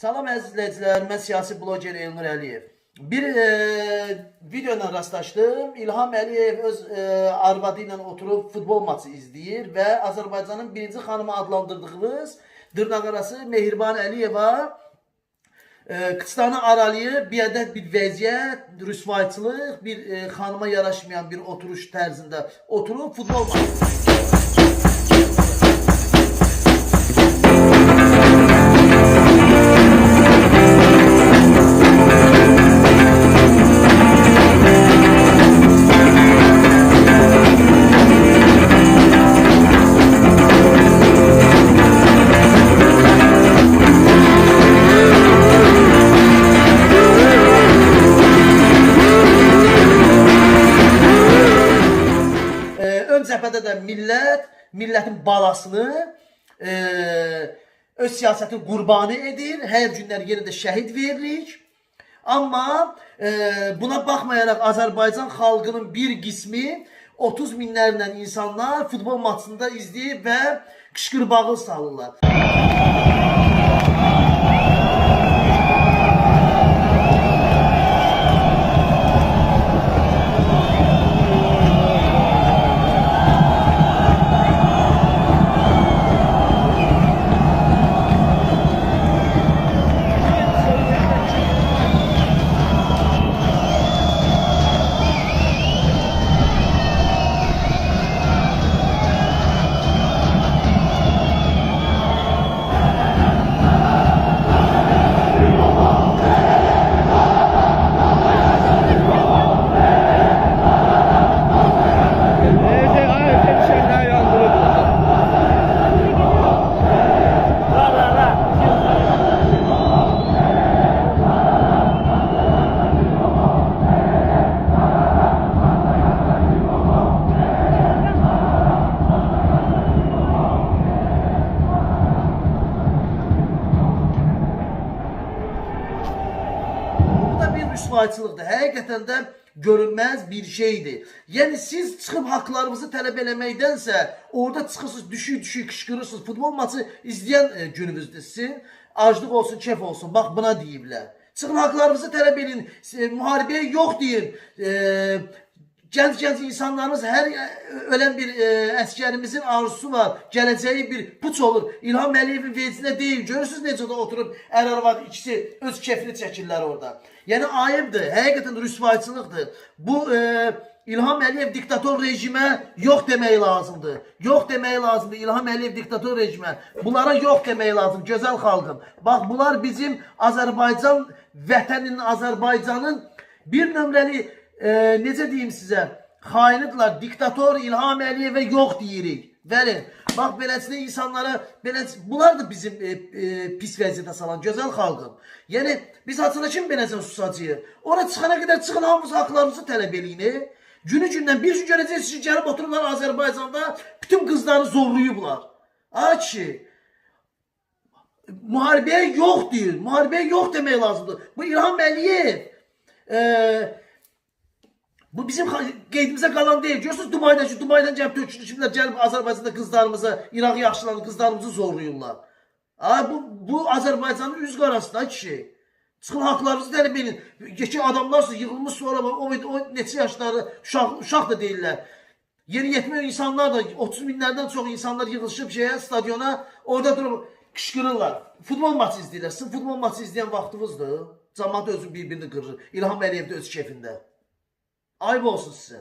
Salam əziz izləyicilər, mən siyasi bloger Elnur Əliyev. Bir video ilə rastlaşdım. İlham Əliyev öz arvadı ilə oturub futbol maçı izləyir və Azərbaycanın birinci xanımı adlandırdığımız dırnaqarası Mehriban Əliyeva kıçlarını aralayıb bir ədəd bir vəziyyət, rüsvayçılıq, bir xanıma yaraşmayan bir oturuş tərzində oturub futbol maçı. Ön cəbhədə də millətin balasını öz siyasəti qurbanı edir. Hər günlər yerində şəhid veririk. Amma buna baxmayaraq Azərbaycan xalqının bir qismi 30 minlərlə insanlar futbol maçında izləyib və qışqırbağı salırlar. Rüsvayçılıqdır. Həqiqətən də görünməz bir şeydir. Yəni siz çıxıb haqlarınızı tələb eləməkdənsə orada çıxırsınız, düşük qışqırırsınız. Futbol maçı izləyən gününüzdür sizin. Aclıq olsun, kef olsun. Bax buna deyiblər. Çıxın haqlarınızı tələb edin. Müharibəyə yox deyin. Gənc insanlarımız, hər ölən bir əskərimizin arzusu var. Gələcəyi bir puç olur. İlham Əliyevin vecinə deyil. Görürsünüz necə də oturub ər-arvad ikisi öz kefini çəkirlər orada. Yəni ayıbdır. Həqiqətən rüsvayçılıqdır. Bu İlham Əliyev diktator rejimə yox demək lazımdır. Yox demək lazımdır. İlham Əliyev diktator rejimə. Bunlara yox demək lazım. Gözəl xalqım. Bax bunlar bizim Azərbaycan vətənin, Azərbaycanın bir nömrəli necə deyim sizə, xainidirlər. Diktator İlham Əliyevə yox deyirik. Bəli, bax beləsinə insanlara, bunlar da bizim pis vəziyyətə salan gözəl xalqım. Yəni biz açılışın beləsən susacağıq. Ora çıxana qədər çıxın, hamımız haqlarımızı tələb eləyin. Günü-gündən bir gün görəcəksiniz ki, gəlib otururlar Azərbaycanda, bütün qızları zorlayıblar. Ay kişi, müharibəyə yox deyir, müharibəyə yox demək lazımdır. Bu İlham Əliyev, bu bizim qeydimizə qalan deyil. Görürsünüz Dubaydan gəlib tökülüşüblər, gəlib Azərbaycanda qızlarımızı, İraq yaxşılarını, qızlarımızı zorlayırlar. Bu Azərbaycanın üz qarasında kişi. Çıxın haqlarınızı tələb edin. Ki adamlarsınız, yığılmış sonra o neçə yaşları uşaq da deyirlər. Yeni yetmə insanlar da 30 minlərdən çox insanlar yığılışıb stadiona, orada durub qışqırırlar. Futbol maçı izləyirlər. Sizin futbol maçı izləyən vaxtınızdır. Cəmaət özü bir-birini qırır. İlham Əliyev də öz kefində. Ayıb olsun sizə.